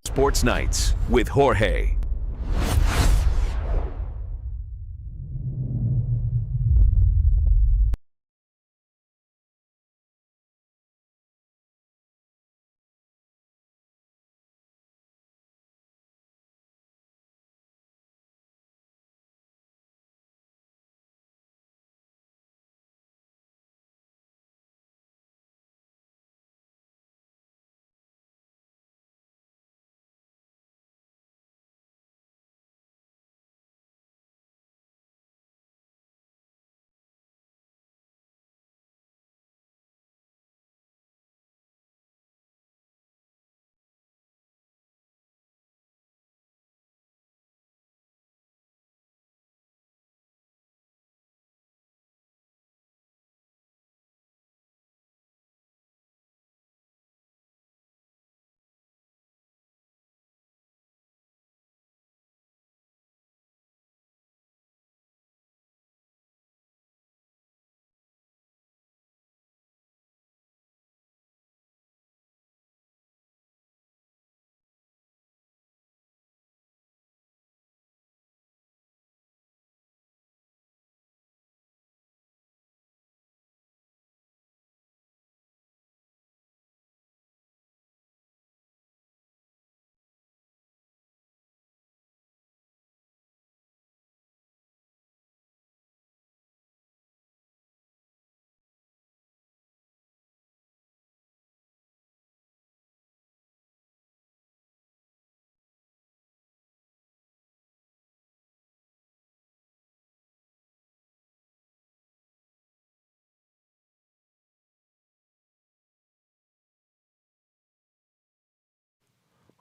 Sports Nights with Jorge.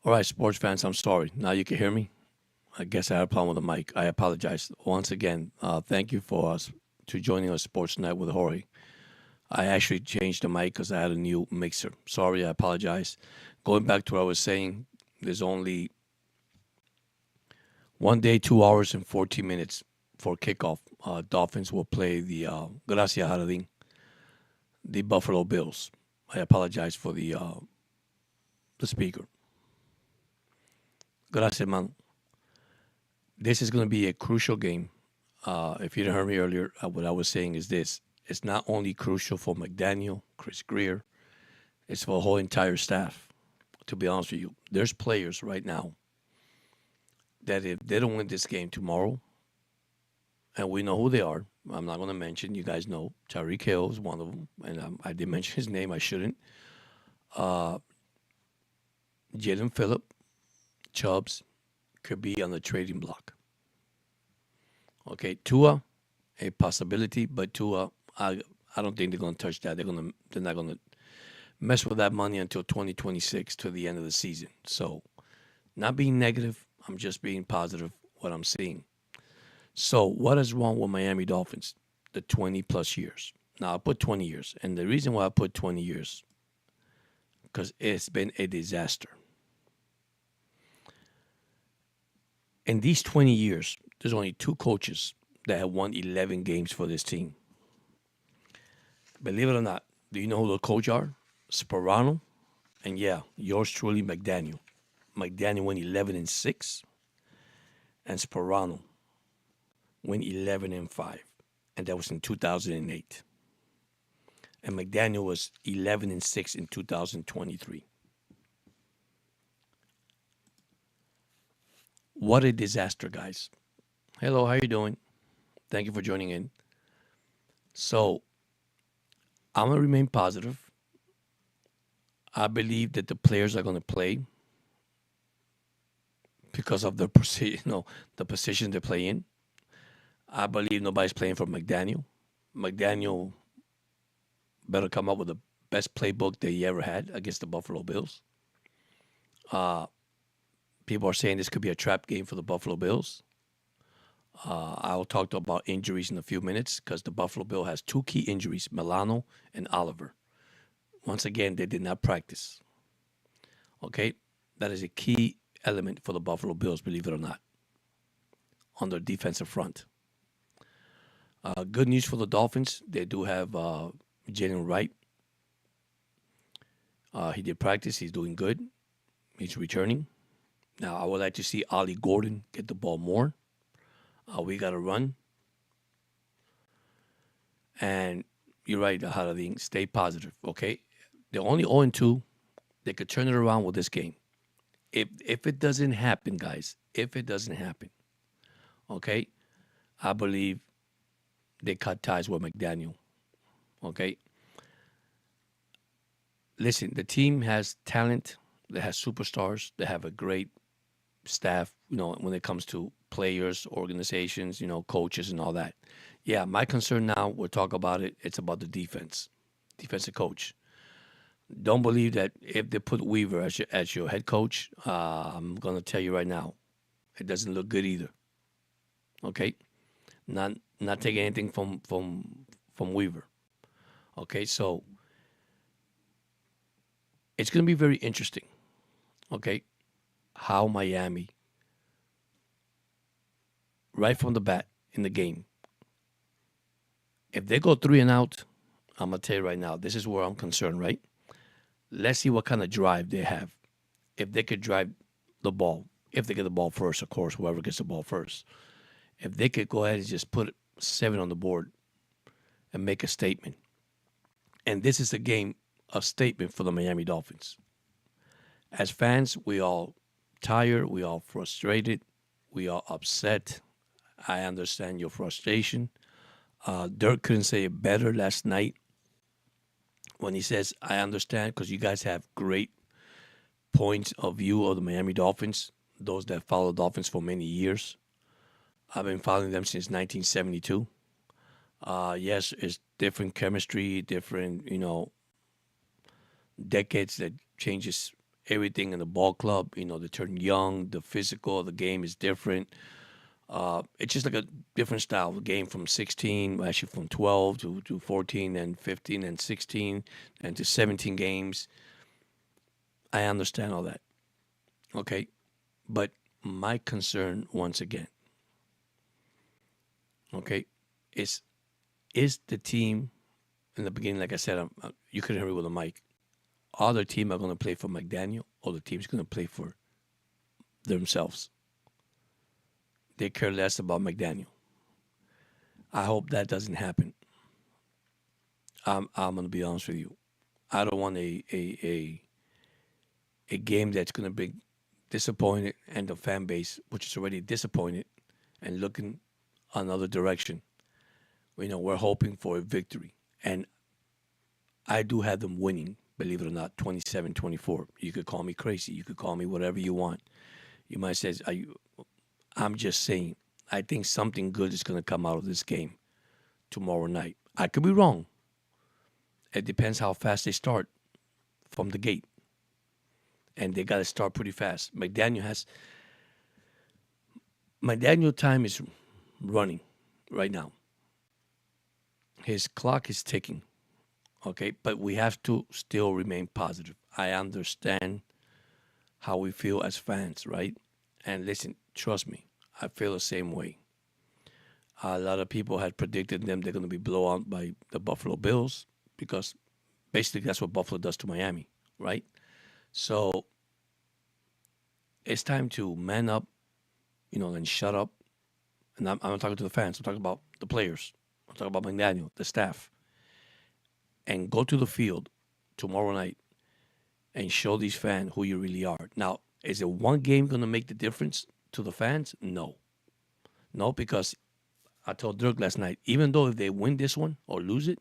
All right, sports fans, I'm sorry. Now you can hear me. I guess I had a problem with the mic. I apologize. Once again, thank you for us to joining us Sports Night with Jorge. I actually changed the mic because I had a new mixer. Sorry, I apologize. Going back to what I was saying, there's only 1 day, 2 hours, and 14 minutes for kickoff. Dolphins will play Gracias Jardín, the Buffalo Bills. I apologize for the speaker. Gracias, man. This is going to be a crucial game. If you didn't hear me earlier, what I was saying is this. It's not only crucial for McDaniel, Chris Greer, it's for the whole entire staff, to be honest with you. There's players right now that if they don't win this game tomorrow, and we know who they are, I'm not going to mention, you guys know, Tyreek Hill is one of them, and I did mention his name, I shouldn't. Jalen Phillip, Chubbs, could be on the trading block. Okay, Tua, a possibility, but Tua, I don't think they're going to touch that. They're not going to mess with that money until 2026 to the end of the season. So, not being negative, I'm just being positive what I'm seeing. So, what is wrong with Miami Dolphins? The 20 plus years. Now, I put 20 years, and the reason why I put 20 years because it's been a disaster. In these 20 years, there's only 2 coaches that have won 11 games for this team. Believe it or not, do you know who the coach are? Sperano, and yeah, yours truly, McDaniel. McDaniel went 11-6, and Sperano went 11-5, and that was in 2008. And McDaniel was 11-6 in 2023. What a disaster, guys. Hello, how you doing? Thank you for joining in. So, I'm going to remain positive. I believe that the players are going to play because of the position they play in. I believe nobody's playing for McDaniel. McDaniel better come up with the best playbook that he ever had against the Buffalo Bills. People are saying this could be a trap game for the Buffalo Bills. I'll talk about injuries in a few minutes because the Buffalo Bill has 2 key injuries, Milano and Oliver. Once again, they did not practice. Okay? That is a key element for the Buffalo Bills, believe it or not, on their defensive front. Good news for the Dolphins. They do have Jalen Wright. He did practice. He's doing good. He's returning. Now, I would like to see Ollie Gordon get the ball more. We got to run. And you're right, Haradin. Stay positive, okay? They're only 0-2. They could turn it around with this game. If it doesn't happen, guys, if it doesn't happen, okay, I believe they cut ties with McDaniel, okay? Listen, the team has talent. They have superstars. They have a great staff, when it comes to players, organizations, coaches and all that. Yeah, my concern now, we'll talk about it, it's about the defensive coach. Don't believe that if they put Weaver as your head coach, I'm going to tell you right now, it doesn't look good either. Okay? Not taking anything from Weaver. Okay, so it's going to be very interesting. Okay? How Miami, right from the bat in the game, if they go 3-and-out, I'm going to tell you right now, this is where I'm concerned, right? Let's see what kind of drive they have. If they could drive the ball, if they get the ball first, of course, whoever gets the ball first. If they could go ahead and just put 7 on the board and make a statement. And this is a game, a statement for the Miami Dolphins. As fans, we all tired, we all frustrated, we all upset. I understand your frustration. Dirk couldn't say it better last night when he says, I understand because you guys have great points of view of the Miami Dolphins, those that follow Dolphins for many years. I've been following them since 1972. Yes, it's different chemistry, different, decades that changes everything in the ball club. They turn young, the physical, the game is different. It's just like a different style. The game from 16, actually from 12 to 14 and 15 and 16 and to 17 games. I understand all that. Okay. But my concern, once again, okay, is the team in the beginning, like I said, you couldn't hear me with a mic. Other team are going to play for McDaniel or the team's going to play for themselves. They care less about McDaniel. I hope that doesn't happen. I'm going to be honest with you. I don't want a game that's going to be disappointed and the fan base, which is already disappointed and looking another direction. We're hoping for a victory. And I do have them winning, believe it or not, 27-24. You could call me crazy. You could call me whatever you want. You might say, I'm just saying, I think something good is going to come out of this game tomorrow night. I could be wrong. It depends how fast they start from the gate. And they got to start pretty fast. McDaniel time is running right now. His clock is ticking. Okay, but we have to still remain positive. I understand how we feel as fans, right? And listen, trust me, I feel the same way. A lot of people had predicted they're going to be blown out by the Buffalo Bills because basically that's what Buffalo does to Miami, right? So it's time to man up, and shut up. And I'm not talking to the fans. I'm talking about the players. I'm talking about McDaniel, the staff. And go to the field tomorrow night and show these fans who you really are. Now, is it one game going to make the difference to the fans? No. No, because I told Dirk last night, even though if they win this one or lose it,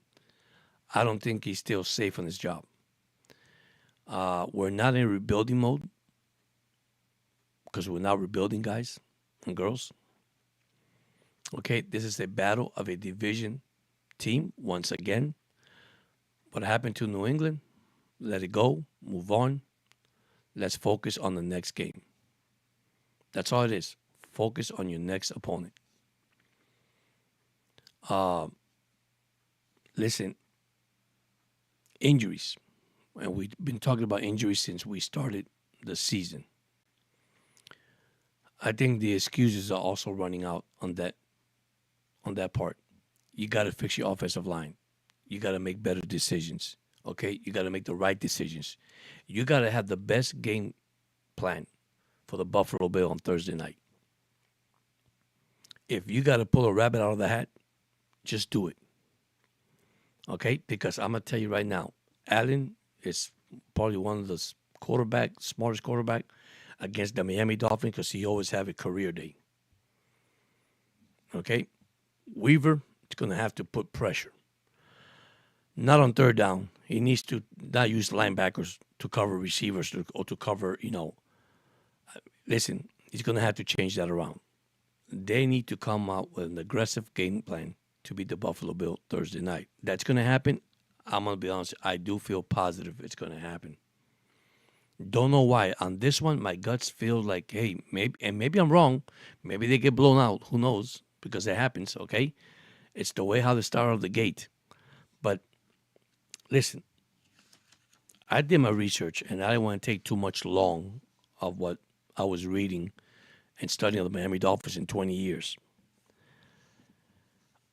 I don't think he's still safe on his job. We're not in rebuilding mode because we're not rebuilding, guys and girls. Okay, this is a battle of a division team once again. What happened to New England? Let it go. Move on. Let's focus on the next game. That's all it is. Focus on your next opponent. Listen, injuries. And we've been talking about injuries since we started the season. I think the excuses are also running out on that part. you got to fix your offensive line. You got to make better decisions. Okay, you got to make the right decisions. You got to have the best game plan for the Buffalo Bill on Thursday night. If you got to pull a rabbit out of the hat, just do it. Okay, because I'm gonna tell you right now, Allen is probably one of the smartest quarterback against the Miami Dolphins because he always have a career day. Okay, Weaver is gonna have to put pressure. Not on third down. He needs to not use linebackers to cover receivers or to cover, Listen, he's gonna have to change that around. They need to come out with an aggressive game plan to beat the Buffalo Bills Thursday night. That's going to happen. I'm going to be honest. I do feel positive it's going to happen. Don't know why. On this one, my guts feel like, hey, maybe I'm wrong. Maybe they get blown out. Who knows? Because it happens, okay? It's the way how they start out the gate. But listen, I did my research, and I didn't want to take too much long of what I was reading and studying the Miami Dolphins in 20 years.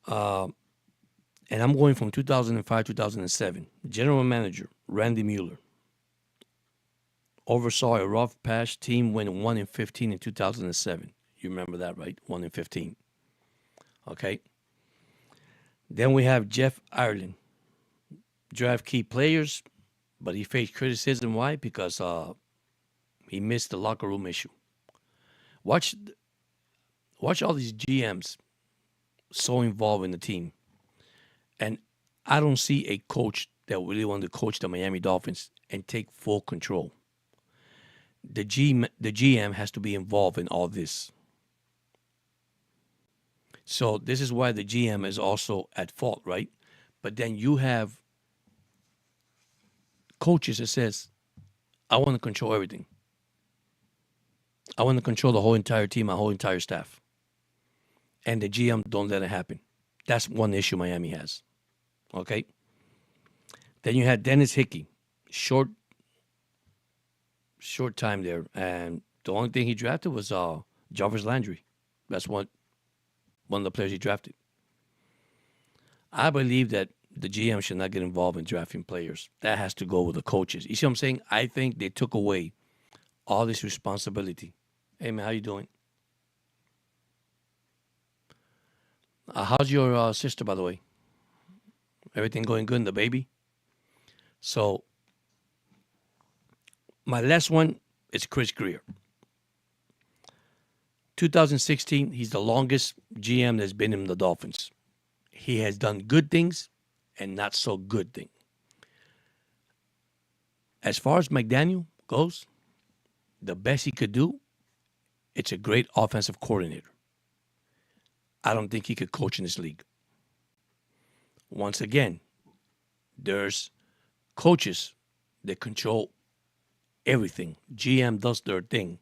And I'm going from 2005, 2007. General manager, Randy Mueller, oversaw a rough patch team went 1-15 in 2007. You remember that, right? 1-15. Okay. Then we have Jeff Ireland, draft key players, but he faced criticism. Why? Because he missed the locker room issue. Watch all these GMs so involved in the team. And I don't see a coach that really wanted to coach the Miami Dolphins and take full control. The GM has to be involved in all this. So this is why the GM is also at fault, right? But then you have coaches that says, I want to control everything. I want to control the whole entire team, my whole entire staff. And the GM don't let it happen. That's one issue Miami has. Okay? Then you had Dennis Hickey. Short time there. And the only thing he drafted was Jarvis Landry. That's one of the players he drafted. I believe that the GM should not get involved in drafting players. That has to go with the coaches. You see what I'm saying? I think they took away all this responsibility. Hey, man, how you doing? How's your sister, by the way? Everything going good in the baby? So, my last one is Chris Greer. 2016, he's the longest GM that's been in the Dolphins. He has done good things and not so good things. As far as McDaniel goes, the best he could do, it's a great offensive coordinator. I don't think he could coach in this league. Once again, there's coaches that control everything. GM does their thing.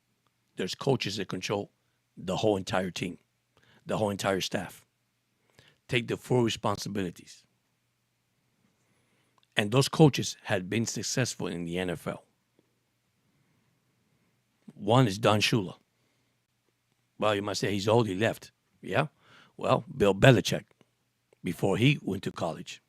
There's coaches that control the whole entire team, the whole entire staff. Take the full responsibilities. And those coaches had been successful in the NFL. One is Don Shula. Well, you might say he's old, he left. Yeah? Well, Bill Belichick, before he went to college.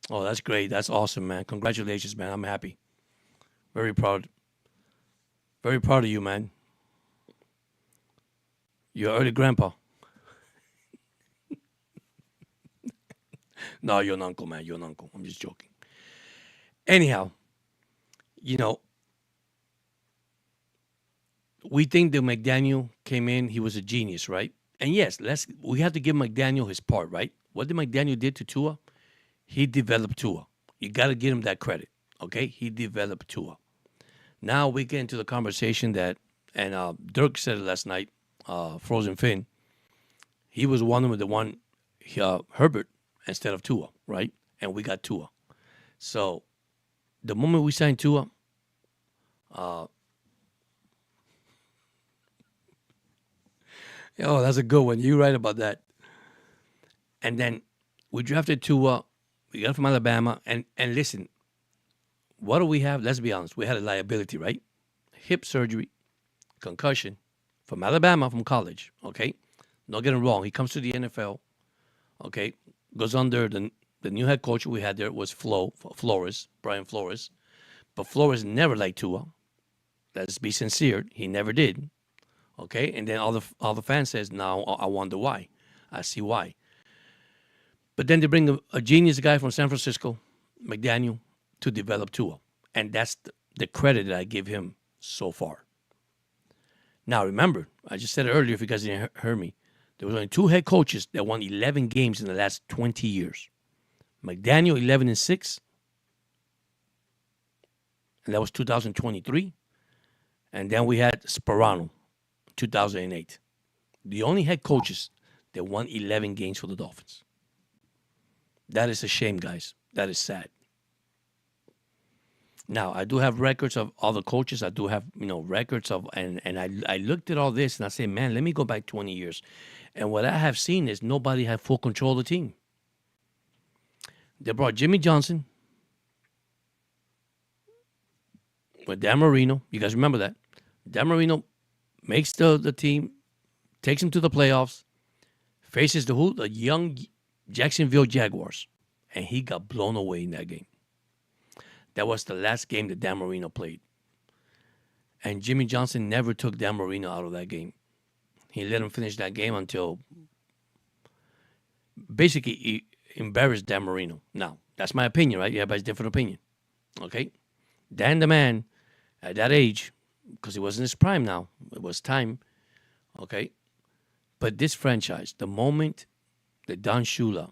Oh, that's great. That's awesome, man. Congratulations, man. I'm happy. Very proud. Very proud of you, man. You're early grandpa. No, you're an uncle, man. You're an uncle. I'm just joking. Anyhow, we think that McDaniel came in, he was a genius, right? And yes, we have to give McDaniel his part, right? What did McDaniel did to Tua? He developed Tua. You got to give him that credit, okay? He developed Tua. Now we get into the conversation that, and Dirk said it last night, Frozen Finn, he was Herbert instead of Tua, right? And we got Tua. So the moment we signed Tua, that's a good one. You're right about that. And then we drafted Tua. We got from Alabama. And listen, what do we have? Let's be honest. We had a liability, right? Hip surgery, concussion, from Alabama, from college, okay? Don't get it wrong. He comes to the NFL, okay? Goes under the new head coach we had there was Flores, Brian Flores. But Flores never liked Tua. Let's be sincere. He never did. Okay? And then all the fans says, now I wonder why. I see why. But then they bring a genius guy from San Francisco, McDaniel, to develop Tua. And that's the credit that I give him so far. Now, remember, I just said it earlier if you guys didn't hear me. There was only 2 head coaches that won 11 games in the last 20 years. McDaniel, 11-6. And that was 2023. And then we had Sperano, 2008. The only head coaches that won 11 games for the Dolphins. That is a shame, guys. That is sad. Now, I do have records of other coaches. I do have, records of, and I looked at all this and I said, man, let me go back 20 years. And what I have seen is nobody had full control of the team. They brought Jimmy Johnson with Dan Marino. You guys remember that? Dan Marino makes the team, takes him to the playoffs, faces the who? The young Jacksonville Jaguars. And he got blown away in that game. That was the last game that Dan Marino played. And Jimmy Johnson never took Dan Marino out of that game. He let him finish that game until basically he embarrassed Dan Marino. Now, that's my opinion, right? Everybody's different opinion. Okay? Dan the man, at that age, because he was in his prime now, it was time. Okay? But this franchise, the moment that Don Shula,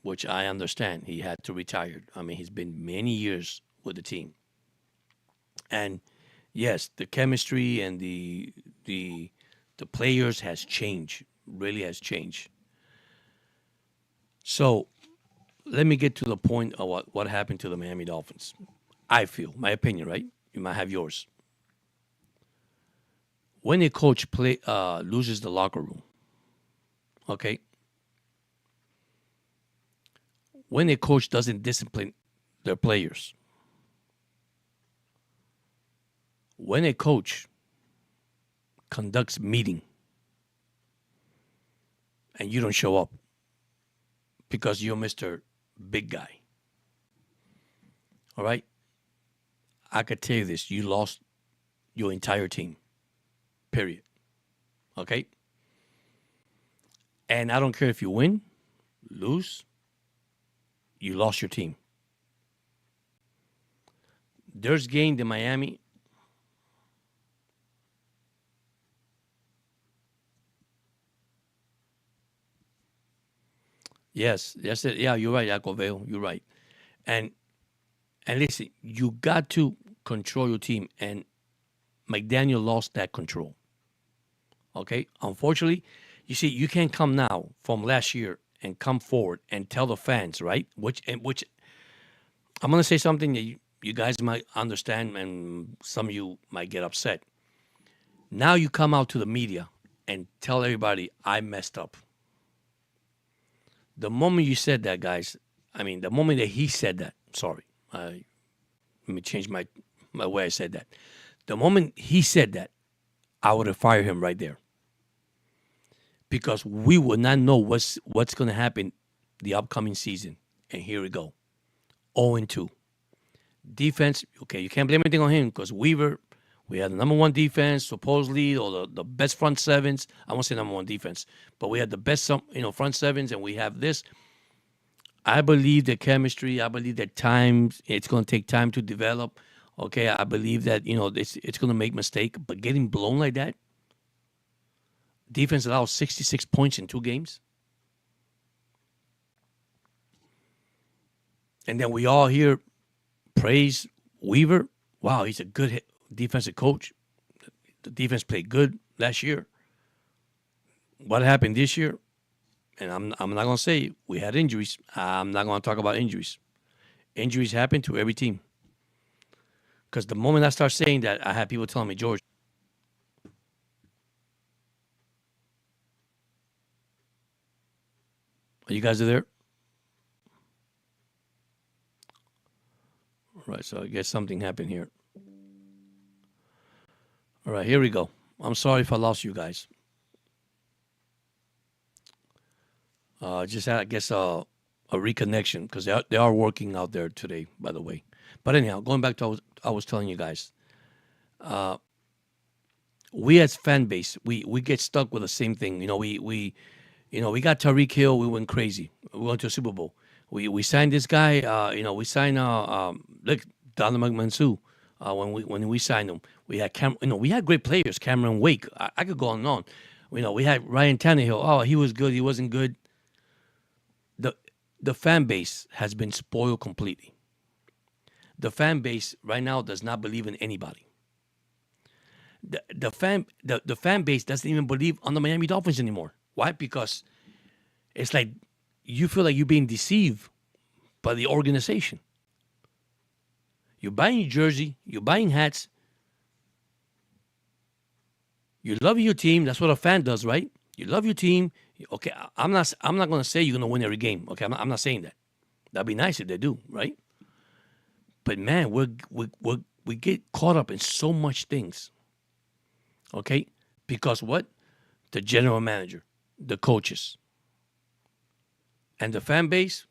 which I understand, he had to retire. I mean, he's been many years with the team. And yes, the chemistry and the players has changed, really has changed. So let me get to the point of what happened to the Miami Dolphins. I feel, my opinion, right? You might have yours. When a coach loses the locker room, okay? When a coach doesn't discipline their players, when a coach conducts meeting and you don't show up because you're Mr. Big Guy, all right? I could tell you this, you lost your entire team, period, okay? And I don't care if you win, lose, you lost your team. There's gained in Miami. Yes, yeah, you're right, Jacobeo, you're right. And listen, you got to control your team, and McDaniel lost that control. Okay? Unfortunately, you see, you can't come now from last year and come forward and tell the fans, right? Which I'm going to say something that you guys might understand and some of you might get upset. Now you come out to the media and tell everybody, I messed up. The moment you said that, guys, the moment that he said that, sorry, let me change my way I said that. The moment he said that, I would have fired him right there. Because we would not know what's going to happen the upcoming season. And here we go. 0-2. Defense, okay, you can't blame anything on him because we had the number one defense, supposedly, or the best front sevens. I won't say number one defense, but we had the best front sevens, and we have this. I believe the chemistry, I believe that it's going to take time to develop. Okay, I believe that, it's going to make mistake, but getting blown like that, defense allows 66 points in 2 games. And then we all hear praise Weaver. Wow, he's a good defensive coach. The defense played good last year. What happened this year? And I'm not going to say we had injuries. I'm not going to talk about injuries. Injuries happen to every team. Because the moment I start saying that, I have people telling me, George, are you guys there? All right, so I guess something happened here. All right, here we go. I'm sorry if I lost you guys. Just had, I guess, a reconnection because they are working out there today, by the way. But anyhow, going back to what I was telling you guys, we as fan base, we get stuck with the same thing. We got Tyreek Hill, we went crazy. We went to a Super Bowl. We signed this guy. We signed look, Donovan McMansu. When we signed him, we had we had great players. Cameron Wake. I could go on and on. We had Ryan Tannehill. Oh, he was good. He wasn't good. The fan base has been spoiled completely. The fan base right now does not believe in anybody. The fan base doesn't even believe on the Miami Dolphins anymore. Why? Because it's like you feel like you're being deceived by the organization. You're buying your jersey, you're buying hats. You love your team. That's what a fan does, right? You love your team. Okay, I'm not going to say you're going to win every game. Okay, I'm not saying that. That'd be nice if they do, right? But man, we get caught up in so much things. Okay, because what? The general manager, the coaches, and the fan base.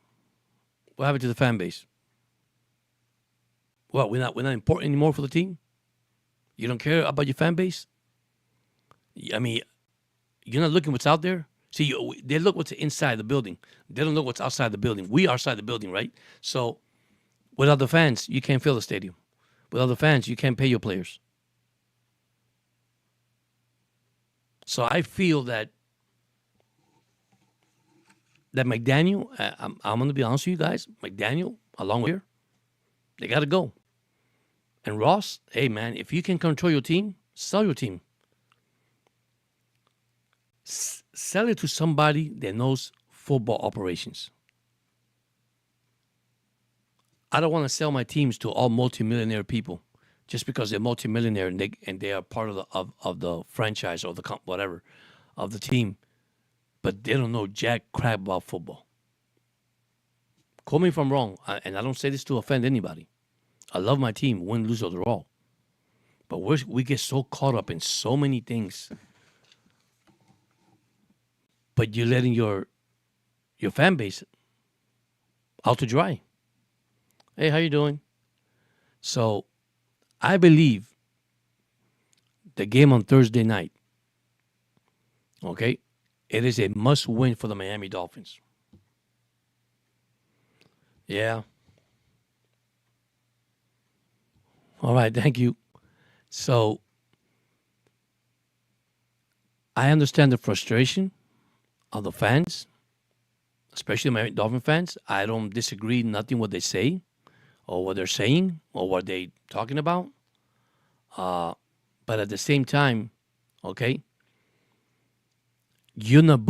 What happened to the fan base? What, we're not important anymore for the team? You don't care about your fan base? I mean, you're not looking what's out there? See, they look what's inside the building. They don't look what's outside the building. We are outside the building, right? So without the fans, you can't fill the stadium. Without the fans, you can't pay your players. So I feel that McDaniel, I'm going to be honest with you guys, McDaniel, along with here, they got to go. And Ross, hey, man, if you can control your team, sell your team. Sell it to somebody that knows football operations. I don't want to sell my teams to all multimillionaire people just because they're multimillionaire and they are part of the franchise or the whatever of the team, but they don't know jack crap about football. Call me if I'm wrong, and I don't say this to offend anybody. I love my team, win, lose, or draw. But we get so caught up in so many things. But you're letting your fan base out to dry. Hey, how you doing? So I believe the game on Thursday night, okay, it is a must-win for the Miami Dolphins. Yeah. All right, thank you. So I understand the frustration of the fans, especially Miami Dolphin fans. I don't disagree nothing what they say or what they're saying or what they talking about. But at the same time, okay, you're not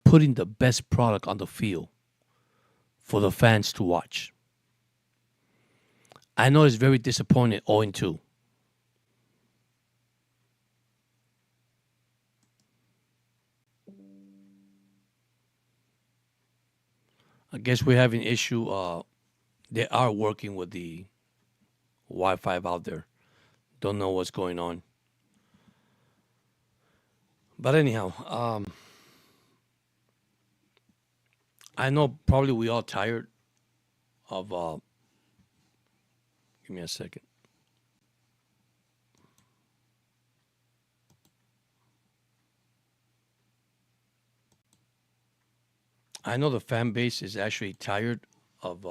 putting the best product on the field for the fans to watch. I know it's very disappointing 0-2. I guess we have an issue. They are working with the Wi-Fi out there. Don't know what's going on. But anyhow, I know probably we all tired of. Give me a second. I know the fan base is actually tired of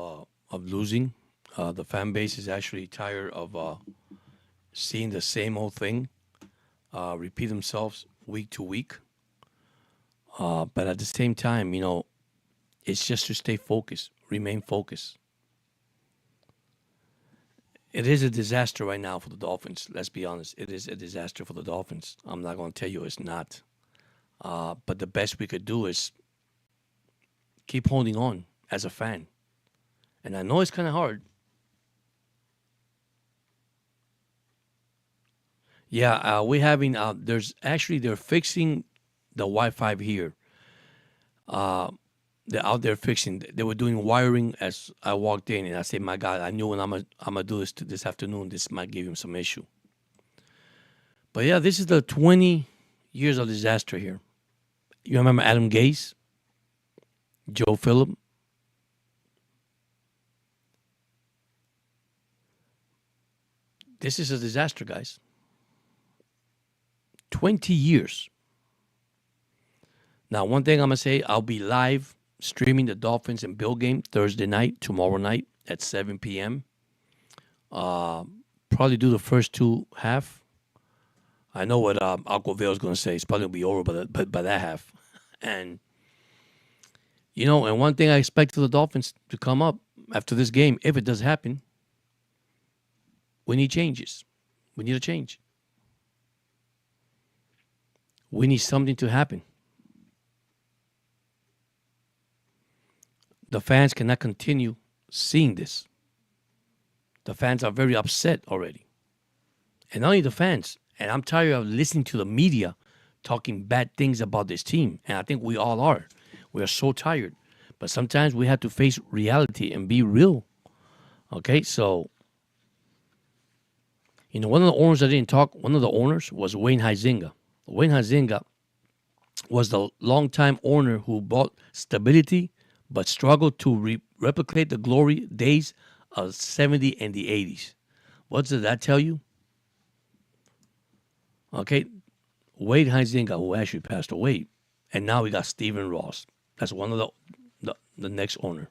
losing. The fan base is actually tired of seeing the same old thing repeat themselves week to week. But at the same time, it's just to stay focused, remain focused. It is a disaster right now for the Dolphins. Let's be honest. It is a disaster for the Dolphins. I'm not going to tell you it's not. But the best we could do is keep holding on as a fan. And I know it's kind of hard. Yeah, we're having, they're fixing the Wi-Fi here. They're out there fixing. They were doing wiring as I walked in, and I said, "My God, I knew when I'm gonna do this this afternoon. This might give him some issue." But yeah, this is the 20 years of disaster here. You remember Adam Gase, Joe Phillip? This is a disaster, guys. 20 years. Now, one thing I'm going to say, I'll be live streaming the Dolphins and Bill game Thursday night, tomorrow night at 7 p.m. Probably do the first two half. I know what Aquaville is going to say. It's probably going to be over by that half. And, and one thing I expect for the Dolphins to come up after this game, if it does happen, we need changes. We need a change. We need something to happen. The fans cannot continue seeing this. The fans are very upset already. And not only the fans, and I'm tired of listening to the media talking bad things about this team. And I think we all are. We are so tired. But sometimes we have to face reality and be real. Okay, so, one of the owners that didn't talk, one of the owners was Wayne Huizenga. Wayne Huizenga was the longtime owner who brought stability but struggled to replicate the glory days of 70 and the 80s. What does that tell you? Okay, Wade Huizenga, who actually passed away, and now we got Stephen Ross. That's one of the next owner.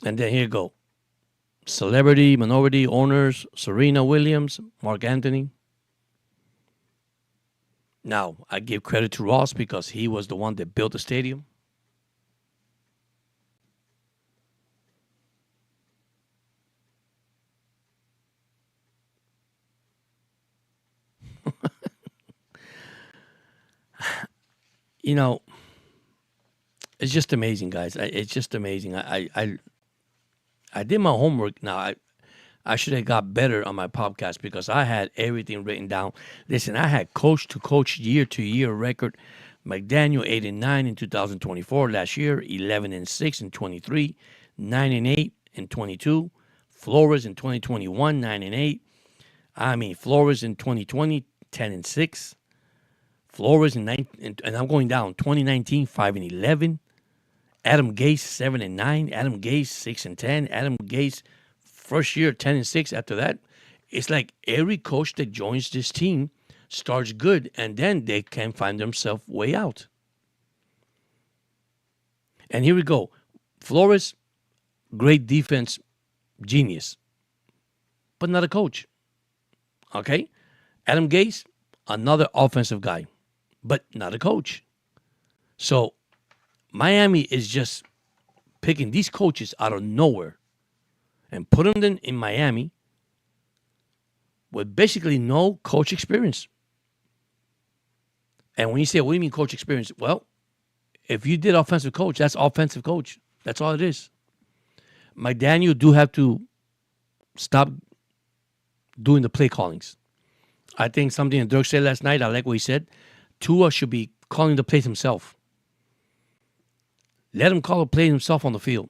And then here you go. Celebrity, minority owners, Serena Williams, Mark Anthony. Now, I give credit to Ross because he was the one that built the stadium. It's just amazing, guys. It's just amazing. I did my homework. Now, I should have got better on my podcast because I had everything written down. Listen, I had coach to coach, year to year record. McDaniel 8-9 in 2024. Last year 11-6 in 23, 9-8 in 22. Flores in 2021 9-8. Flores in 2020 10-6. Flores in 19, and I'm going down. 2019 5-11. Adam Gase 7-9. Adam Gase 6-10. Adam Gase first year 10-6. After that, it's like every coach that joins this team starts good, and then they can find themselves way out. And here we go. Flores, great defense, genius, but not a coach. Okay? Adam Gase, another offensive guy, but not a coach. So Miami is just picking these coaches out of nowhere and putting them in Miami with basically no coach experience. And when you say, what do you mean coach experience? Well, if you did offensive coach, that's offensive coach. That's all it is. McDaniel do have to stop doing the play callings. I think something that Dirk said last night, I like what he said. Tua should be calling the plays himself. Let him call the play himself on the field.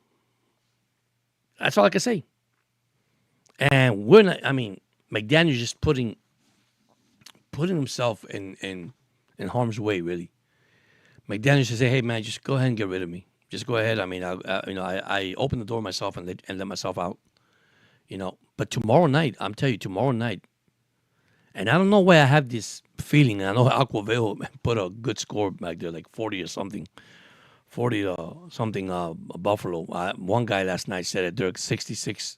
That's all I can say. And we're not, McDaniel's just putting himself in harm's way, really. McDaniel should say, hey, man, just go ahead and get rid of me. Just go ahead. I opened the door myself and let myself out. But tomorrow night, I'm telling you, tomorrow night, and I don't know why I have this feeling. I know Aquaville put a good score back there, like 40 or something. 40 Buffalo. One guy last night said it, Dirk, 66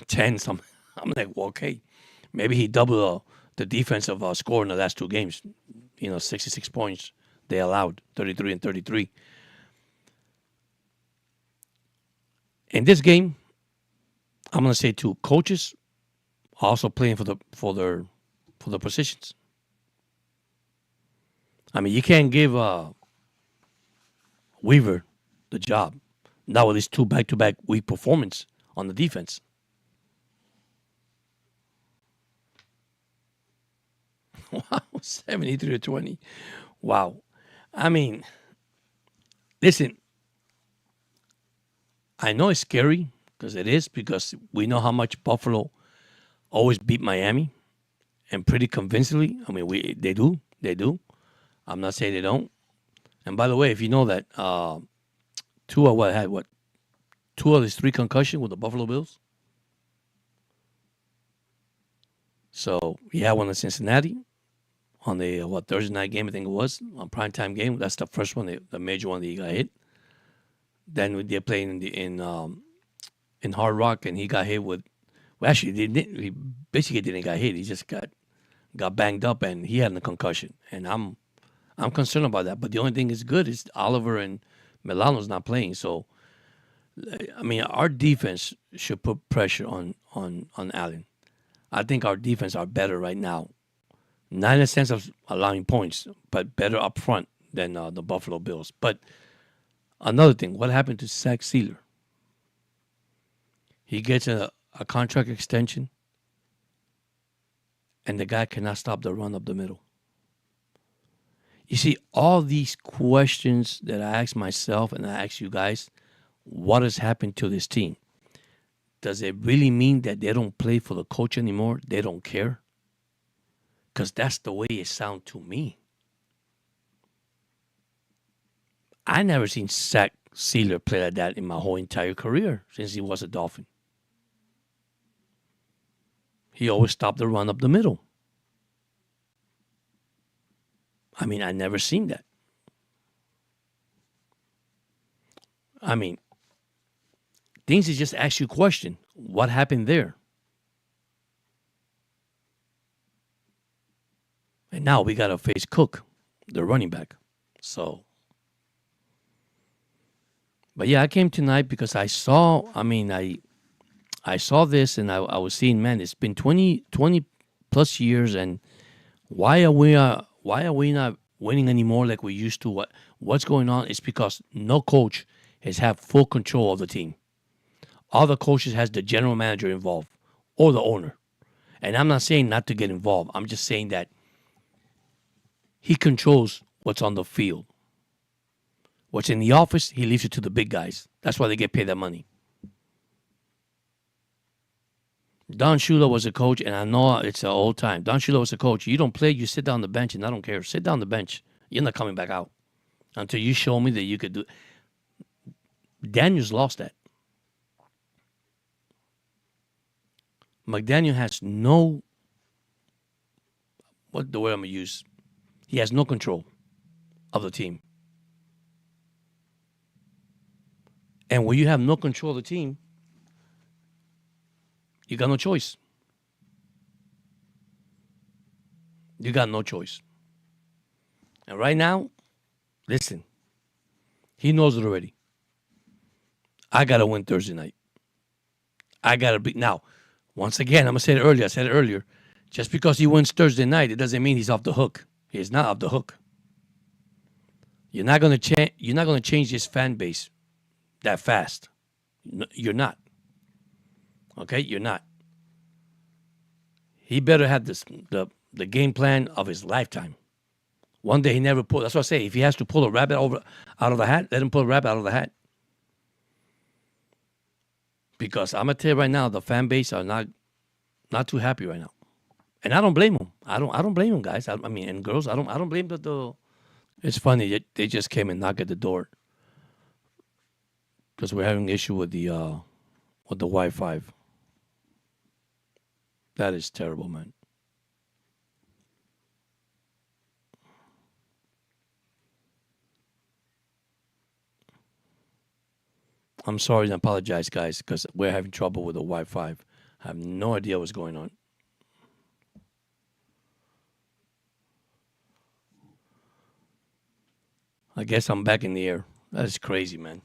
10 something. I'm like, well, okay. Maybe he doubled the defensive score in the last two games. 66 points they allowed, 33 and 33. In this game, I'm going to say two coaches also playing for the positions. You can't give Weaver the job. Not with his two back-to-back week performance on the defense. Wow, 73-20. Wow. Listen, I know it's scary because it is, because we know how much Buffalo always beat Miami, and pretty convincingly. I mean, they do. I'm not saying they don't. And by the way, if you know that Tua had two of his three concussion with the Buffalo Bills. So he had one in Cincinnati on the Thursday night game, I think it was, on primetime game. That's the first one, the major one that he got hit. Then they're playing in Hard Rock, and he got hit with. Well, actually, he basically didn't get hit. He just got banged up, and he had a concussion. And I'm concerned about that. But the only thing is good is Oliver and Milano's not playing. So, I mean, our defense should put pressure on Allen. I think our defense are better right now. Not in the sense of allowing points, but better up front than the Buffalo Bills. But another thing, what happened to Zach Sealer? He gets a contract extension, and the guy cannot stop the run up the middle. You see, all these questions that I ask myself and I ask you guys, what has happened to this team? Does it really mean that they don't play for the coach anymore? They don't care? Because that's the way it sounds to me. I never seen Zach Sealer play like that in my whole entire career since he was a Dolphin. He always stopped the run up the middle. I mean, I never seen that. I mean, things is just ask you a question. What happened there? And now we got to face Cook, the running back. So, but yeah, I came tonight because I saw this and I was seeing, man, it's been 20 plus years, and why are we not winning anymore like we used to? What's going on? It's because no coach has had full control of the team. All the coaches has the general manager involved or the owner. And I'm not saying not to get involved. I'm just saying that he controls what's on the field. What's in the office, he leaves it to the big guys. That's why they get paid that money. Don Shula was a coach, and I know it's an old time. Don Shula was a coach. You don't play, you sit down on the bench, and I don't care. Sit down on the bench. You're not coming back out until you show me that you could do it. Daniels lost that. McDaniel has no, what the word I'm going to use? He has no control of the team. And when you have no control of the team, you got no choice. You got no choice. And right now, listen, he knows it already. I got to win Thursday night. I got to be. Now, once again, I'm going to say it earlier. I said it earlier. Just because he wins Thursday night, it doesn't mean he's off the hook. He's not off the hook. You're not going to change his fan base that fast. You're not. Okay, you're not. He better have the game plan of his lifetime. One day he never pull. That's what I say. If he has to pull a rabbit out of the hat, let him pull a rabbit out of the hat. Because I'm gonna tell you right now, the fan base are not too happy right now, and I don't blame them. I don't blame them, guys. I mean, and girls, I don't blame the. It's funny they just came and knocked at the door because we're having an issue with the Wi-Fi. That is terrible, man. I'm sorry and apologize, guys, because we're having trouble with the Wi-Fi. I have no idea what's going on. I guess I'm back in the air. That is crazy, man.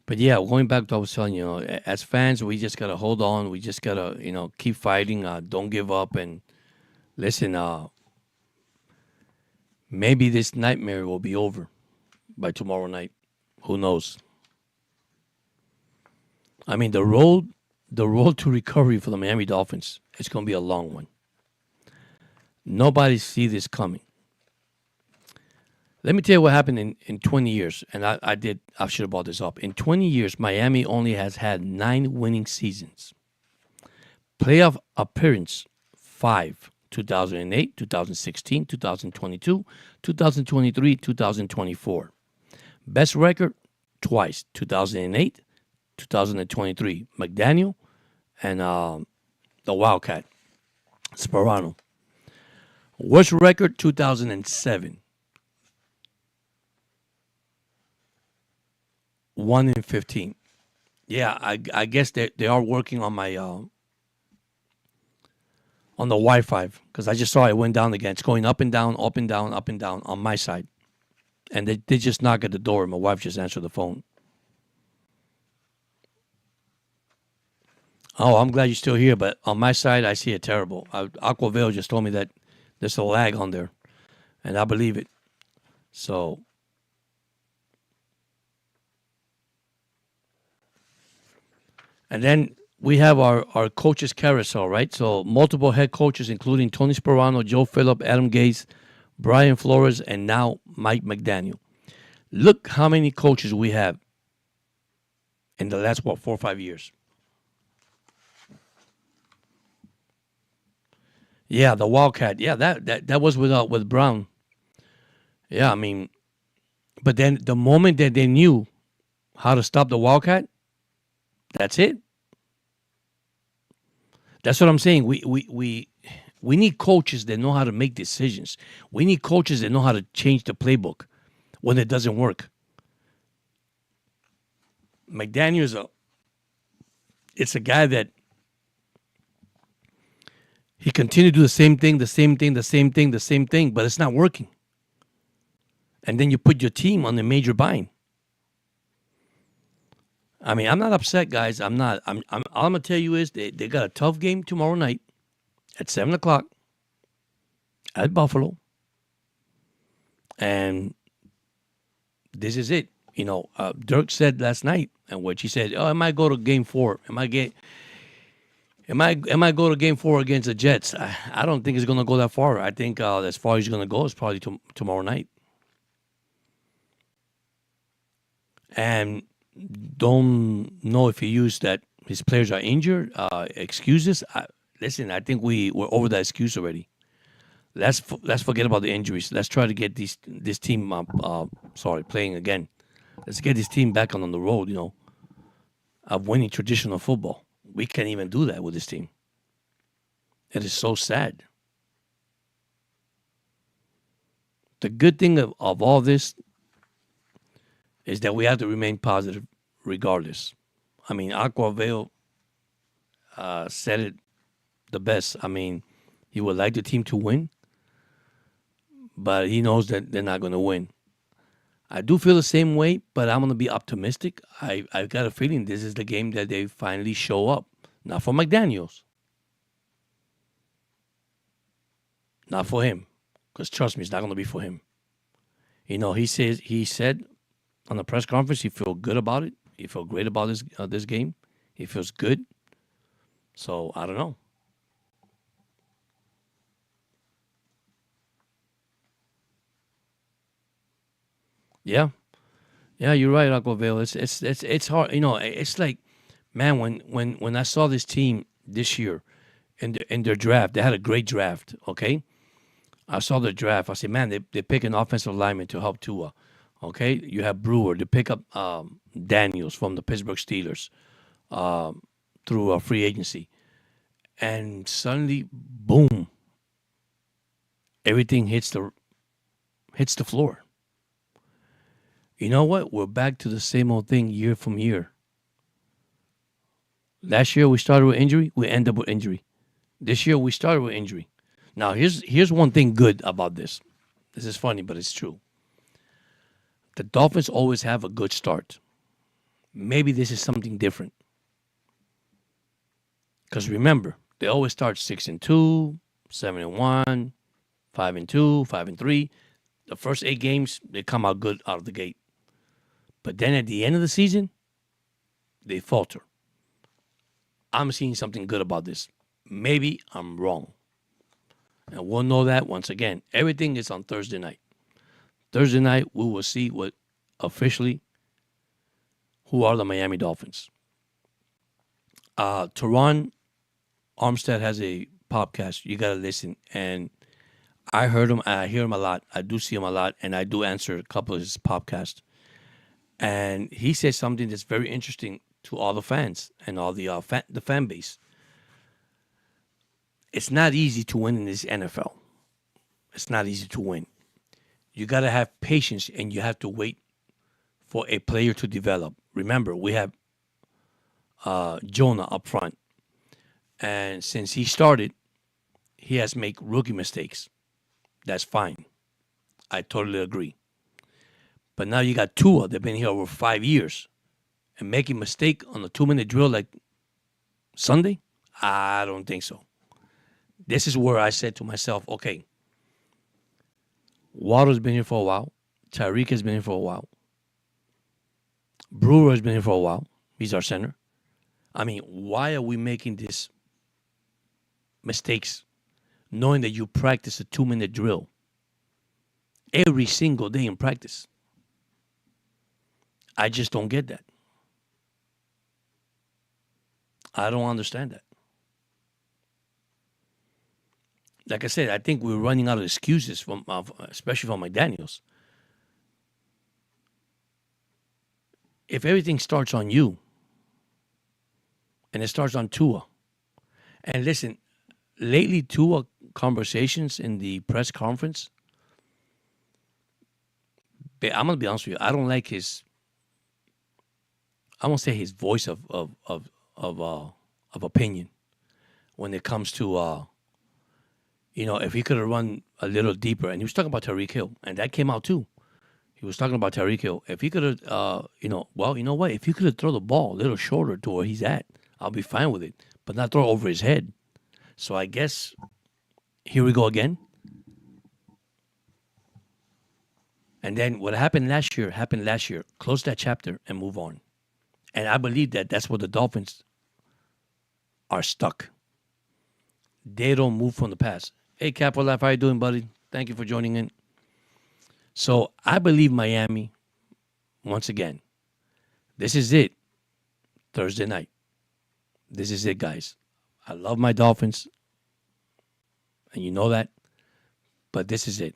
But yeah, going back to what I was telling you, as fans, we just gotta hold on. We just gotta, keep fighting. Don't give up. And listen, maybe this nightmare will be over by tomorrow night. Who knows? I mean, the road to recovery for the Miami Dolphins, it's gonna be a long one. Nobody see this coming. Let me tell you what happened in 20 years. And I should have brought this up. In 20 years, Miami only has had 9 winning seasons. Playoff appearance, 5. 2008, 2016, 2022, 2023, 2024. Best record, twice. 2008, 2023. McDaniel and the Wildcat, Sperano. Worst record, 2007. 1-15. Yeah, I guess they are working on my on the Wi-Fi because I just saw it went down again. It's going up and down, up and down, up and down on my side. And they just knock at the door. My wife just answered the phone. Oh, I'm glad you're still here, but on my side, I see it terrible. Aquavale just told me that there's a lag on there, and I believe it. So, and then we have our coaches carousel, right? So multiple head coaches, including Tony Sperano, Joe Phillip, Adam Gase, Brian Flores, and now Mike McDaniel. Look how many coaches we have in the last, 4 or 5 years. Yeah, the Wildcat. Yeah, that was with Brown. Yeah, I mean, but then the moment that they knew how to stop the Wildcat, that's it. That's what I'm saying. We need coaches that know how to make decisions. We need coaches that know how to change the playbook when it doesn't work. McDaniel it's a guy that he continued to do the same thing, but it's not working. And then you put your team on the major bind. I mean, I'm not upset, guys. I'm not. I'm all I'm gonna tell you is they got a tough game tomorrow night at 7:00 at Buffalo, and this is it. You know, Dirk said last night, and what he said, "Oh, I might go to Game 4. Am I go to Game 4 against the Jets?" I don't think it's gonna go that far. I think as far as he's gonna go is probably tomorrow night, and don't know if he used that his players are injured, excuses. Listen, I think we're over that excuse already. Let's forget about the injuries. Let's try to get this team playing again. Let's get this team back on the road, of winning traditional football. We can't even do that with this team. It is so sad. The good thing of all this is that we have to remain positive regardless. I mean, Aquavale said it the best. I mean, he would like the team to win, but he knows that they're not going to win. I do feel the same way, but I'm going to be optimistic. I've got a feeling this is the game that they finally show up. Not for McDaniels. Not for him. Because trust me, it's not going to be for him. He said on the press conference he feels good about it. He feels great about this game. He feels good. So, I don't know. Yeah. Yeah, you're right, Aquavale. It's hard. It's like, man, when I saw this team this year in their draft, they had a great draft, okay? I saw the draft. I said, man, they pick an offensive lineman to help Tua. Okay, you have Brewer. They pick up Daniels from the Pittsburgh Steelers through a free agency, and suddenly, boom! Everything hits the floor. You know what? We're back to the same old thing year from year. Last year we started with injury. We end up with injury. This year we started with injury. Now here's one thing good about this. This is funny, but it's true. The Dolphins always have a good start. Maybe this is something different. Because remember, they always start 6-2, 7-1, 5-2, 5-3. The first 8 games, they come out good out of the gate. But then at the end of the season, they falter. I'm seeing something good about this. Maybe I'm wrong. And we'll know that once again. Everything is on Thursday night. Thursday night, we will see what officially who are the Miami Dolphins. Teron Armstead has a podcast. You gotta listen. And I heard him. I hear him a lot. I do see him a lot, and I do answer a couple of his podcasts. And he says something that's very interesting to all the fans and all the fan base. It's not easy to win in this NFL. It's not easy to win. You got to have patience, and you have to wait for a player to develop. Remember, we have Jonah up front. And since he started, he has made rookie mistakes. That's fine. I totally agree. But now you got Tua. They've been here over 5 years. And making a mistake on a 2-minute drill like Sunday? I don't think so. This is where I said to myself, okay, Waddle's been here for a while. Tyreek has been here for a while. Brewer has been here for a while. He's our center. I mean, why are we making these mistakes knowing that you practice a 2-minute drill every single day in practice? I just don't get that. I don't understand that. Like I said, I think we're running out of excuses from, especially from McDaniels. If everything starts on you, and it starts on Tua, and listen, lately Tua conversations in the press conference, I'm gonna be honest with you, I don't like his. I won't say his voice of opinion when it comes to if he could have run a little deeper, and he was talking about Tyreek Hill, and that came out too. He was talking about Tyreek Hill. If he could have, well, you know what? If he could have thrown the ball a little shorter to where he's at, I'll be fine with it, but not throw over his head. So I guess here we go again. And then what happened last year. Close that chapter and move on. And I believe that that's where the Dolphins are stuck. They don't move from the past. Hey, Capo Life, how you doing, buddy? Thank you for joining in. So I believe Miami, once again, this is it. Thursday night. This is it, guys. I love my Dolphins, and you know that. But this is it.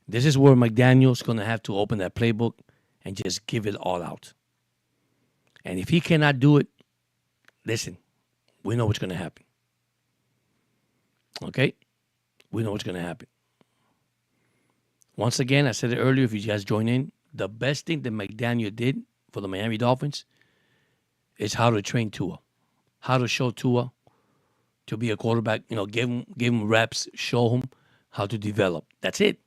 This is where McDaniel's going to have to open that playbook and just give it all out. And if he cannot do it, listen, we know what's going to happen. Okay? We know what's going to happen. Once again, I said it earlier, if you guys join in, the best thing that McDaniel did for the Miami Dolphins is how to train Tua. How to show Tua to be a quarterback, give him reps, show him how to develop. That's it.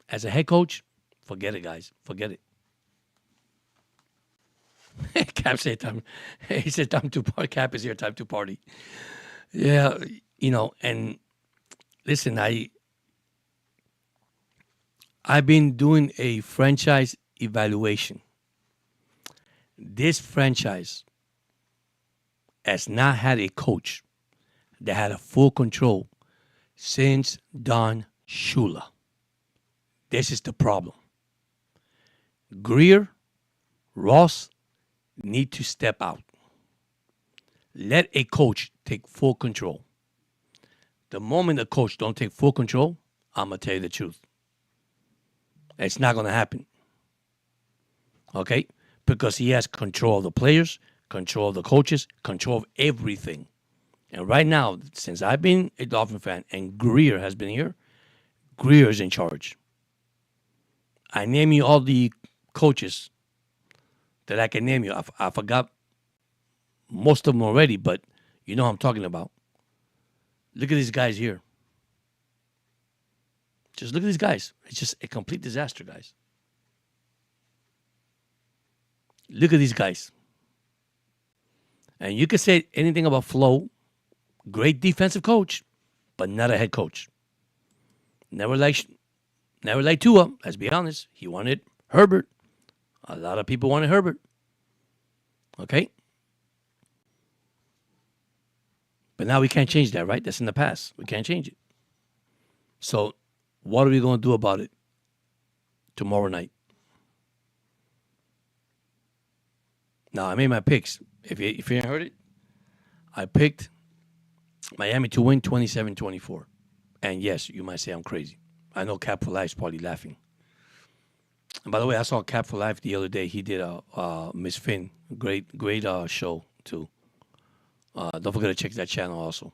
As a head coach, forget it, guys. Forget it. Cap said time. He said time to party. Cap is here. Time to party. Yeah, and listen, I've been doing a franchise evaluation. This franchise has not had a coach that had a full control since Don Shula. This is the problem. Greer, Ross need to step out. Let a coach take full control. The moment a coach don't take full control, I'm going to tell you the truth. It's not going to happen. Okay? Because he has control of the players, control of the coaches, control of everything. And right now, since I've been a Dolphin fan and Greer has been here, Greer is in charge. I name you all the coaches that I can name you. I forgot most of them already, but you know what I'm talking about. Look at these guys here. Just look at these guys. It's just a complete disaster, guys. Look at these guys. And you can say anything about Flo. Great defensive coach, but not a head coach. Never liked Tua, let's be honest. He wanted Herbert. A lot of people wanted Herbert. Okay? But now we can't change that, right? That's in the past. We can't change it. So what are we going to do about it? tomorrow night. Now, I made my picks. If you ain't heard it, I picked Miami to win 27-24. And yes, you might say I'm crazy. I know Cap for Life is probably laughing. And by the way, I saw Cap for Life the other day. He did a Miss Finn, great show too. Don't forget to check that channel also.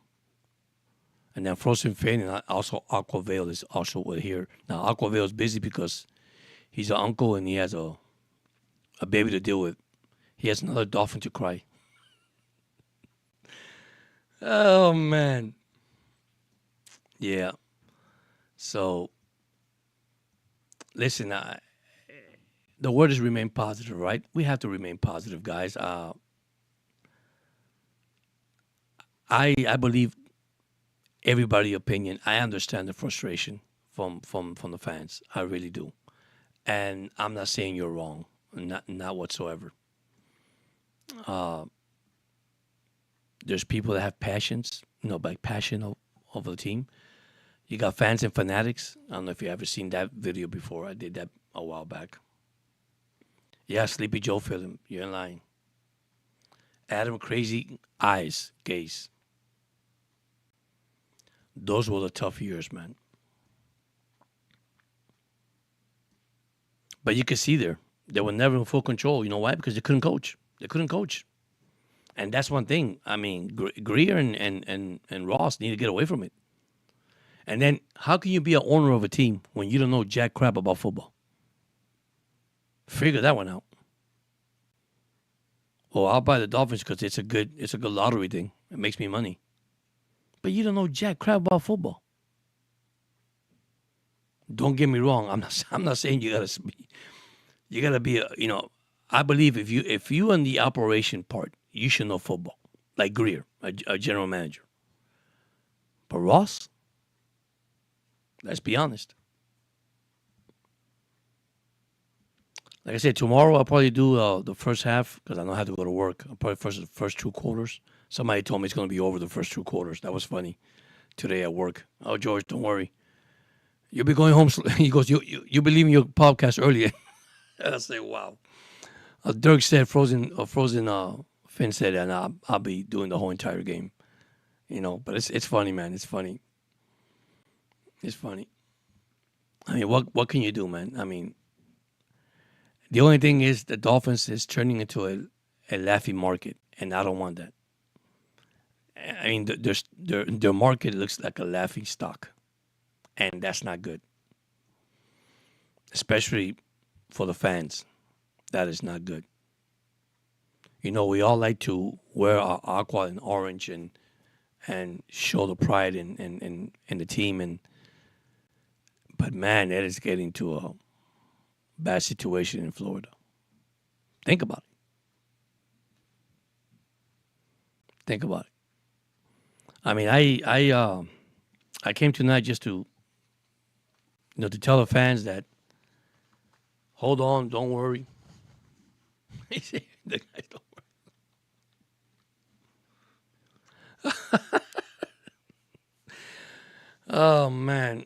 And then Frozen Finn and also Aquavale is also here. Now Aquavale is busy because he's an uncle and he has a baby to deal with. He has another dolphin to cry. Oh man. Yeah. So listen, the word is remain positive, right? We have to remain positive, guys. I believe everybody's opinion. I understand the frustration from the fans. I really do, and I'm not saying you're wrong, not whatsoever. There's people that have passions, like passion of the team. You got fans and fanatics. I don't know if you ever seen that video before. I did that a while back. Yeah, Sleepy Joe film. You're in line. Adam Crazy Eyes, gaze. Those were the tough years, man. But you could see they were never in full control. You know why? Because they couldn't coach. And that's one thing. I mean, Greer and Ross need to get away from it. And then how can you be an owner of a team when you don't know jack crap about football? Figure that one out. Well, I'll buy the Dolphins because it's a good lottery thing. It makes me money. But you don't know jack crap about football. Don't get me wrong. I'm not saying you gotta be I believe if you in the operation part, you should know football. Like Greer, a general manager. But Ross, let's be honest. Like I said, tomorrow I'll probably do the first half because I don't have to go to work. I'll probably first 2 quarters. Somebody told me it's going to be over the first 2 quarters. That was funny today at work. Oh, George, don't worry. You'll be going home. He goes, you believe in your podcast earlier. I say, wow. Dirk said, Frozen Finn said, and I'll be doing the whole entire game. But it's funny, man. It's funny. It's funny. I mean, what can you do, man? I mean, the only thing is the Dolphins is turning into a laughing market, and I don't want that. I mean, their market looks like a laughing stock, and that's not good. Especially for the fans. That is not good. We all like to wear our aqua and orange and show the pride in the team, but man, that is getting to a bad situation in Florida. Think about it. Think about it. I mean, I came tonight just to to tell the fans that hold on, don't worry. The guys don't worry. Oh man.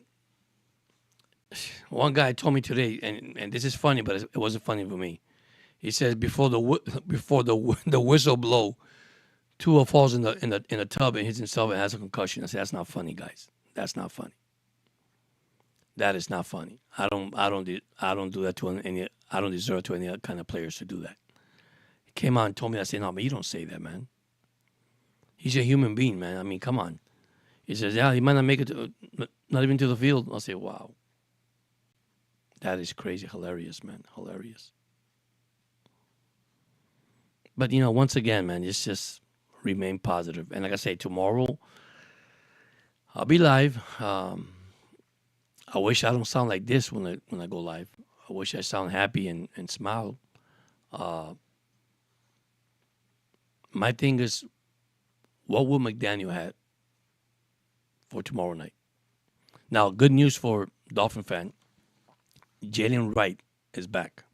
One guy told me today, and this is funny, but it wasn't funny for me. He says before the whistle blow, Tua falls in the tub and hits himself and has a concussion. I said that's not funny, guys. That's not funny. That is not funny. I don't do that to any. I don't deserve to any other kind of players to do that. He came out and told me. I said, no, man, you don't say that, man. He's a human being, man. I mean, come on. He says, yeah, he might not make it, not even to the field. I'll say, wow. That is crazy, hilarious, man, hilarious. But, once again, man, it's just remain positive. And like I say, tomorrow I'll be live. I wish I don't sound like this when I go live. I wish I sound happy and smile. My thing is, what will McDaniel have for tomorrow night? Now, good news for Dolphin fan. Jalen Wright is back.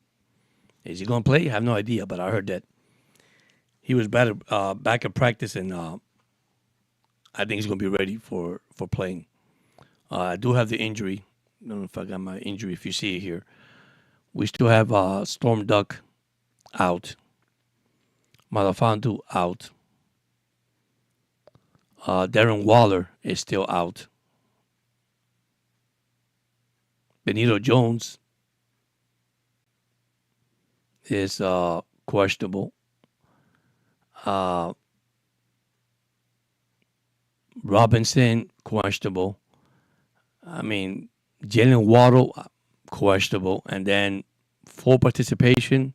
Is he going to play? I have no idea, but I heard that he was back at practice, and I think he's going to be ready for playing. I do have the injury. I don't know if I got my injury, if you see it here. We still have Storm Duck out. Malafantu out. Darren Waller is still out. Benito Jones is questionable. Robinson, questionable. I mean, Jalen Waddle, questionable. And then full participation,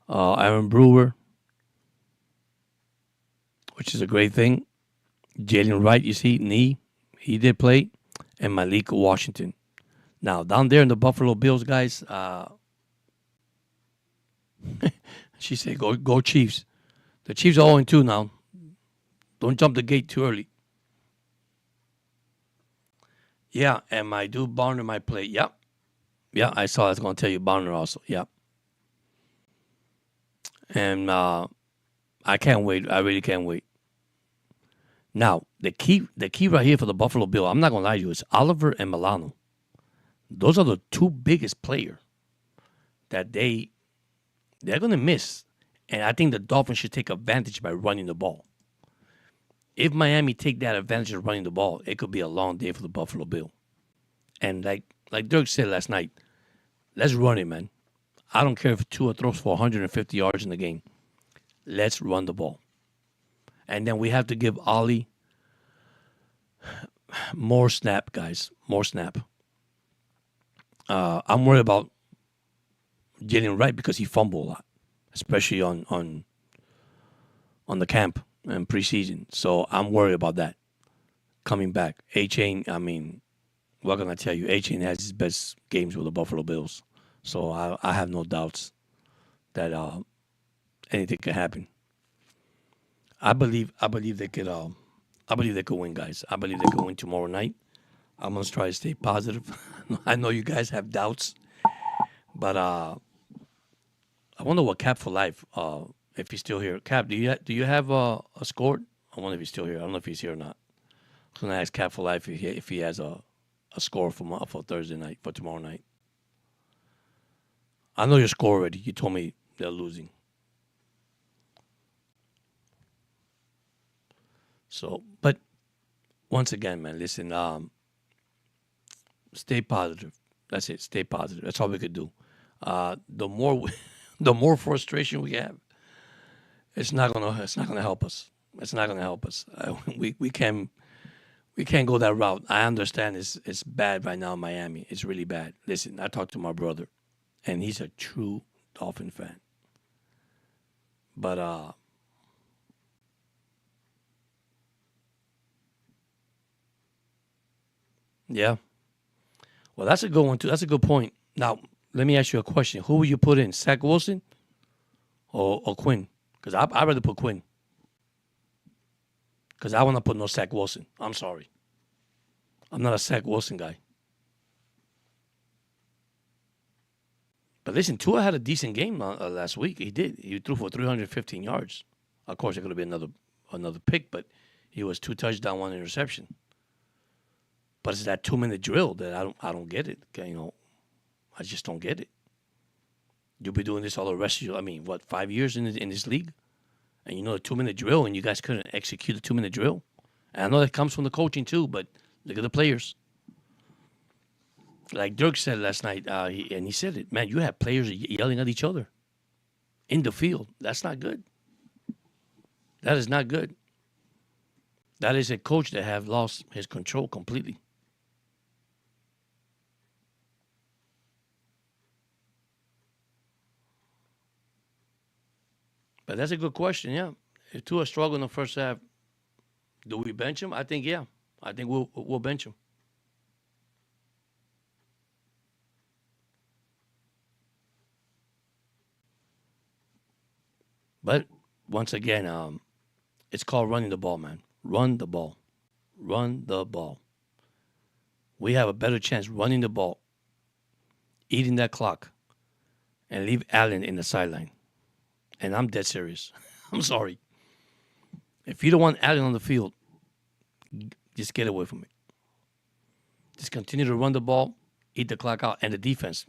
Aaron Brewer, which is a great thing. Jalen Wright, you see, knee, he did play. And Malik Washington. Now, down there in the Buffalo Bills, guys, she said, go Chiefs. The Chiefs are 0-2 now. Don't jump the gate too early. Yeah, and my dude Barner might play. Yep. Yeah, I saw. I was going to tell you Barner also. Yep. And I can't wait. I really can't wait. Now, the key right here for the Buffalo Bill, I'm not going to lie to you, is Oliver and Milano. Those are the two biggest players that they're going to miss. And I think the Dolphins should take advantage by running the ball. If Miami take that advantage of running the ball, it could be a long day for the Buffalo Bill. And like Dirk said last night, let's run it, man. I don't care if Tua throws for 150 yards in the game. Let's run the ball. And then we have to give Ollie more snap, guys. More snap. I'm worried about getting right because he fumbled a lot, especially on the camp and preseason. So I'm worried about that coming back. A-Chain, I mean, what can I tell you? A-Chain has his best games with the Buffalo Bills. So I have no doubts that anything can happen. I believe they could. I believe they could win, guys. I believe they could win tomorrow night. I'm gonna try to stay positive. I know you guys have doubts, but I wonder what Cap for Life. If he's still here, Cap, do you have a score? I wonder if he's still here. I don't know if he's here or not. I'm gonna ask Cap for Life if he has a score for Thursday night, for tomorrow night. I know your score already. You told me they're losing. So, but once again, man, listen. Stay positive. That's it. Stay positive. That's all we could do. The more frustration we have, it's not gonna help us. It's not gonna help us. We can't go that route. I understand it's bad right now in Miami. It's really bad. Listen, I talked to my brother, and he's a true Dolphin fan. But yeah. Well, that's a good one too. That's a good point. Now, let me ask you a question. Who would you put in, Zach Wilson or Quinn? Because I'd rather put Quinn. Because I want to put no Zach Wilson. I'm sorry. I'm not a Zach Wilson guy. But listen, Tua had a decent game last week. He did. He threw for 315 yards. Of course, it could have been another pick, but he was 2 touchdowns, 1 interception. But it's that 2-minute drill that I don't get it. You know, I just don't get it. You'll be doing this all the rest of your, 5 years in this league? And you know the 2-minute drill, and you guys couldn't execute the 2-minute drill? And I know that comes from the coaching too, but look at the players. Like Dirk said last night, he said it, man, you have players yelling at each other in the field. That's not good. That is not good. That is a coach that have lost his control completely. But that's a good question, yeah. If Tua struggled in the first half, do we bench him? I think, yeah. I think we'll bench him. But once again, it's called running the ball, man. Run the ball. Run the ball. We have a better chance running the ball, eating that clock, and leave Allen in the sideline. And I'm dead serious. I'm sorry. If you don't want Allen on the field, just get away from it. Just continue to run the ball, eat the clock out, and the defense.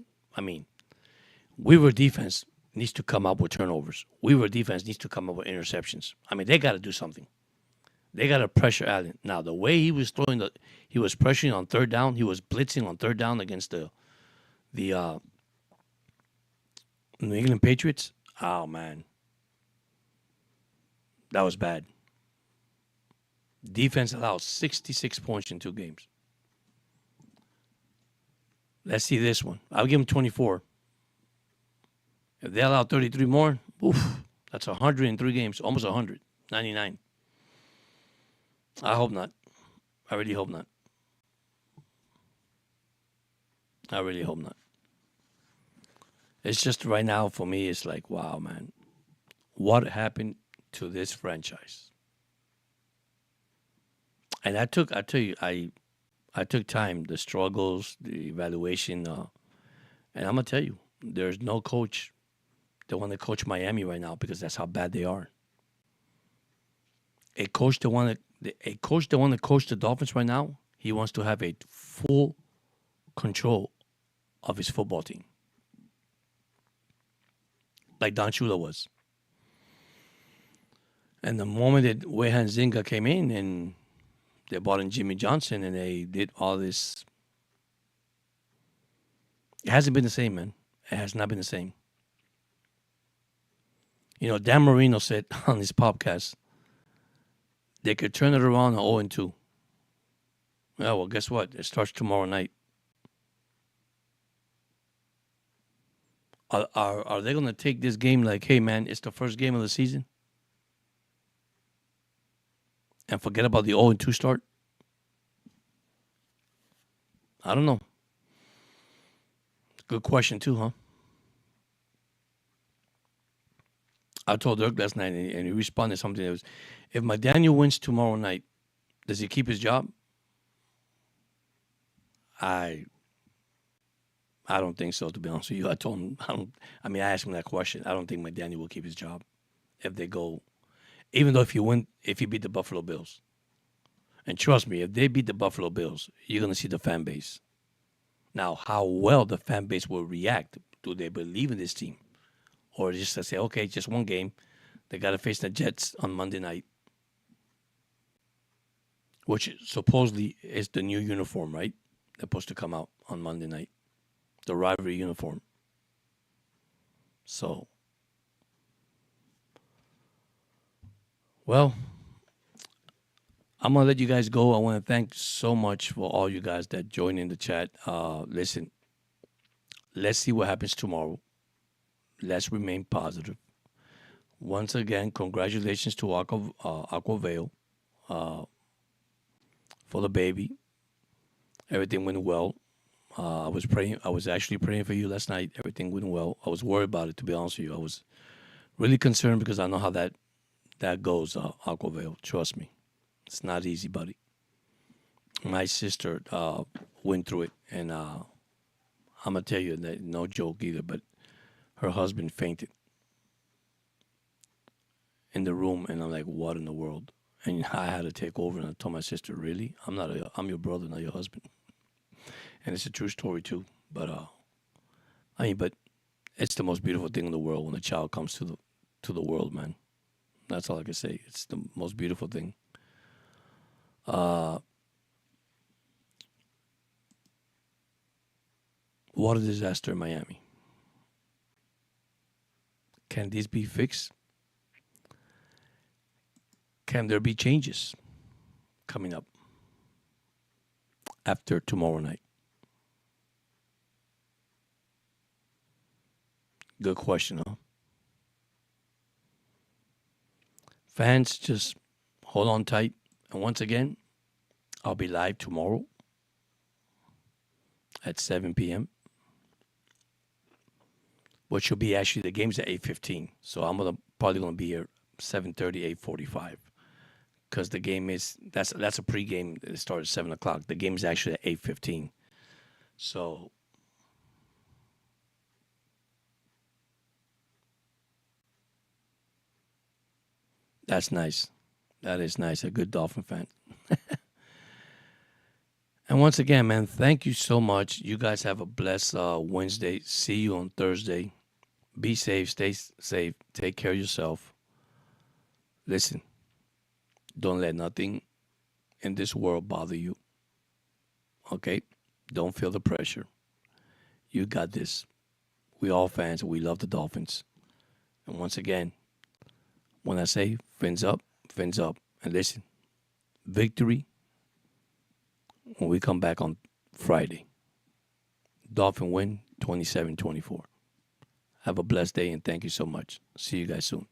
Weaver defense needs to come up with turnovers. Weaver defense needs to come up with interceptions. I mean, they got to do something. They got to pressure Allen. Now, the way he was throwing he was pressuring on third down. He was blitzing on third down against the New England Patriots. Oh, man. That was bad. Defense allowed 66 points in 2 games. Let's see this one. I'll give them 24. If they allow 33 more, oof, that's 103 games, almost 100, 99. I hope not. I really hope not. I really hope not. It's just right now for me, it's like, wow, man. What happened to this franchise? And I took time, the struggles, the evaluation, and I'm gonna tell you, there's no coach that want to coach Miami right now because that's how bad they are. A coach that want to coach the Dolphins right now, he wants to have a full control of his football team, like Don Shula was. And the moment that Wehan Zinga came in and they brought in Jimmy Johnson and they did all this, it hasn't been the same, man. It has not been the same. You know, Dan Marino said on his podcast, they could turn it around on 0-2. Yeah, well, guess what? It starts tomorrow night. Are they going to take this game like, hey, man, it's the first game of the season? And forget about the 0-2 start? I don't know. Good question, too, huh? I told Dirk last night, and he responded something that was, if McDaniel wins tomorrow night, does he keep his job? I don't think so, to be honest with you. I told him, I asked him that question. I don't think McDaniel will keep his job if they go, even though if he beat the Buffalo Bills. And trust me, if they beat the Buffalo Bills, you're going to see the fan base. Now, how well the fan base will react. Do they believe in this team? Or just to say, okay, just one game. They got to face the Jets on Monday night, which supposedly is the new uniform, right? They're supposed to come out on Monday night. The rivalry uniform. So, well, I'm going to let you guys go. I want to thank so much for all you guys that joined in the chat. Listen, let's see what happens tomorrow. Let's remain positive. Once again, congratulations to Aquavale for the baby. Everything went well. I was actually praying for you last night. Everything went well. I was worried about it, to be honest with you. I was really concerned because I know how that goes, Aquavale. Trust me. It's not easy, buddy. My sister went through it, and I'm going to tell you, that no joke either, but her husband fainted in the room, and I'm like, what in the world? And I had to take over, and I told my sister, really? I'm your brother, not your husband. And it's a true story, too. But, but it's the most beautiful thing in the world when a child comes to the world, man. That's all I can say. It's the most beautiful thing. Water disaster in Miami. Can this be fixed? Can there be changes coming up after tomorrow night? Good question, huh? Fans, just hold on tight. And once again, I'll be live tomorrow at 7 p.m. Which will be actually, the game's at 8:15. So I'm probably going to be here 7:30, 8:45. Because the game that's a pregame that starts at 7 o'clock. The game's actually at 8:15. So that's nice. That is nice. A good Dolphin fan. And once again, man, thank you so much. You guys have a blessed Wednesday. See you on Thursday. Be safe. Stay safe. Take care of yourself. Listen, don't let nothing in this world bother you. Okay? Don't feel the pressure. You got this. We all fans. We love the Dolphins. And once again, when I say fins up, fins up. And listen, victory when we come back on Friday. Dolphin win 27-24. Have a blessed day and thank you so much. See you guys soon.